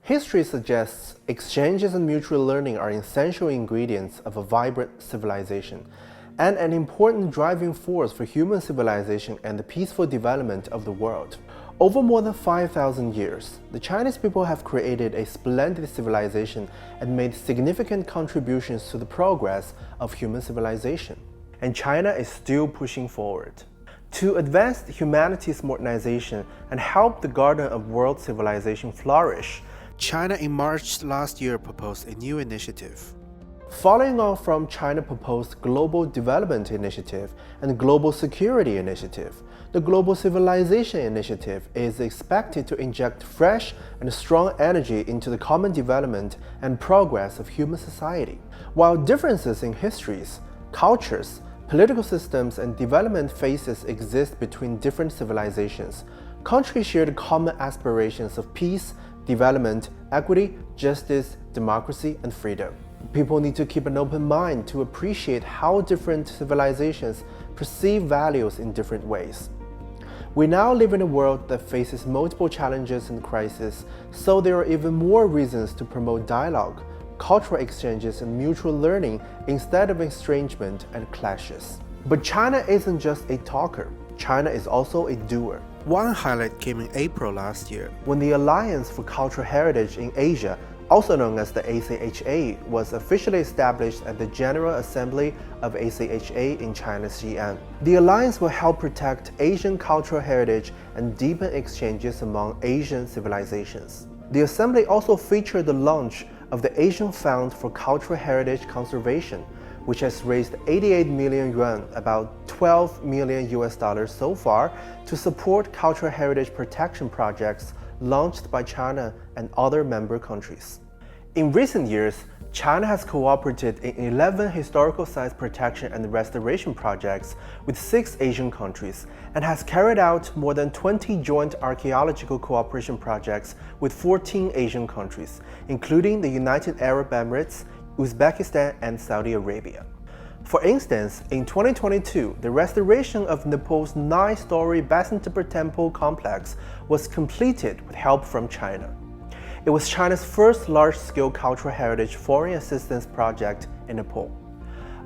History suggests exchanges and mutual learning are essential ingredients of a vibrant civilization, and an important driving force for human civilization and the peaceful development of the world. Over more than 5,000 years, the Chinese people have created a splendid civilization and made significant contributions to the progress of human civilization. And China is still pushing forward. To advance humanity's modernization and help the garden of world civilization flourish, China in March last year proposed a new initiative. Following on from China's proposed Global Development Initiative and Global Security Initiative, the Global Civilization Initiative is expected to inject fresh and strong energy into the common development and progress of human society. While differences in histories, cultures, political systems, and development phases exist between different civilizations, countries share the common aspirations of peace, development, equity, justice, democracy, and freedom. People need to keep an open mind to appreciate how different civilizations perceive values in different ways. We now live in a world that faces multiple challenges and crises, so there are even more reasons to promote dialogue, cultural exchanges, and mutual learning instead of estrangement and clashes. But China isn't just a talker. China is also a doer. One highlight came in April last year, when the Alliance for Cultural Heritage in Asia, also known as the ACHA, was officially established at the General Assembly of ACHA in China's Xi'an. The alliance will help protect Asian cultural heritage and deepen exchanges among Asian civilizations. The assembly also featured the launch of the Asian Fund for Cultural Heritage Conservation, which has raised 88 million yuan, about $12 million so far, to support cultural heritage protection projects launched by China and other member countries. In recent years, China has cooperated in 11 historical sites protection and restoration projects with 6 Asian countries and has carried out more than 20 joint archaeological cooperation projects with 14 Asian countries, including the United Arab Emirates, Uzbekistan, and Saudi Arabia. For instance, in 2022, the restoration of Nepal's 9-story Basantipur Temple complex was completed with help from China. It was China's first large-scale cultural heritage foreign assistance project in Nepal.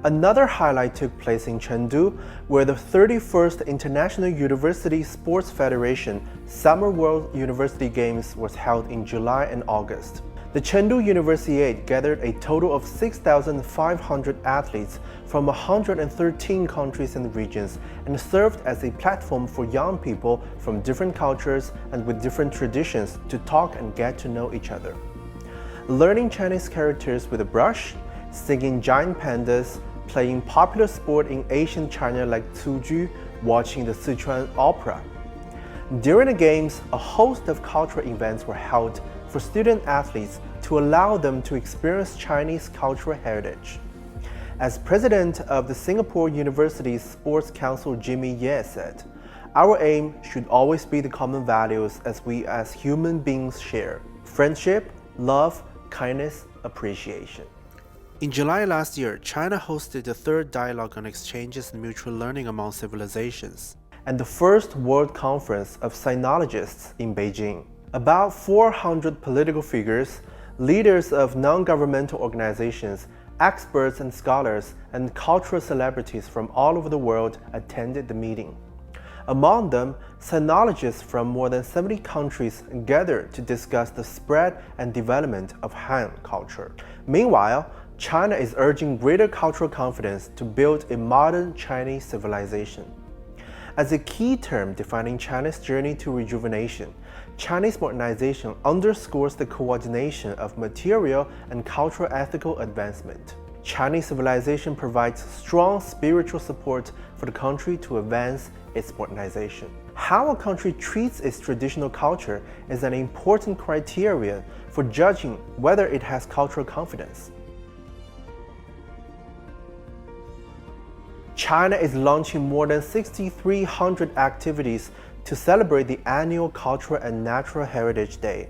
Another highlight took place in Chengdu, where the 31st International University Sports Federation Summer World University Games was held in July and August. The Chengdu Universiade gathered a total of 6,500 athletes from 113 countries and regions and served as a platform for young people from different cultures and with different traditions to talk and get to know each other. Learning Chinese characters with a brush, singing giant pandas, playing popular sport in ancient China like Cuju, watching the Sichuan opera. During the Games, a host of cultural events were held for student athletes to allow them to experience Chinese cultural heritage. As president of the Singapore University Sports Council Jimmy Ye said, "Our aim should always be the common values as we as human beings share: friendship, love, kindness, appreciation." In July last year, China hosted the 3rd Dialogue on Exchanges and Mutual Learning Among Civilizations and the first World Conference of Sinologists in Beijing. About 400 political figures, leaders of non-governmental organizations, experts and scholars, and cultural celebrities from all over the world attended the meeting. Among them, sinologists from more than 70 countries gathered to discuss the spread and development of Han culture. Meanwhile, China is urging greater cultural confidence to build a modern Chinese civilization. As a key term defining China's journey to rejuvenation, Chinese modernization underscores the coordination of material and cultural ethical advancement. Chinese civilization provides strong spiritual support for the country to advance its modernization. How a country treats its traditional culture is an important criterion for judging whether it has cultural confidence. China is launching more than 6,300 activities to celebrate the annual Cultural and Natural Heritage Day.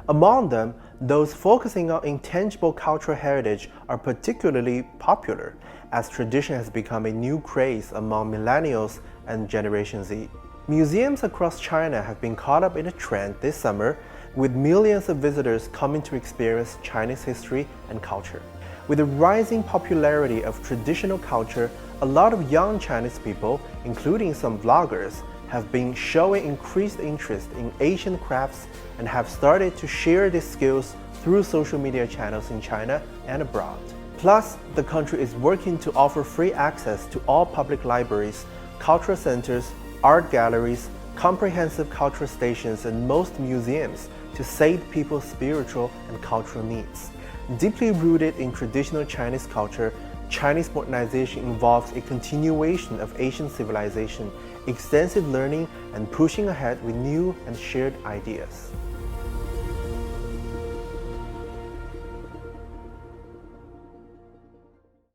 Among them, those focusing on intangible cultural heritage are particularly popular, as tradition has become a new craze among millennials and Generation Z. Museums across China have been caught up in a trend this summer with millions of visitors coming to experience Chinese history and culture. With the rising popularity of traditional culture, a lot of young Chinese people, including some vloggers, have been showing increased interest in Asian crafts and have started to share these skills through social media channels in China and abroad. Plus, the country is working to offer free access to all public libraries, cultural centers, art galleries, comprehensive cultural stations, and most museums to sate people's spiritual and cultural needs. Deeply rooted in traditional Chinese culture, Chinese modernization involves a continuation of Asian civilization, extensive learning, and pushing ahead with new and shared ideas.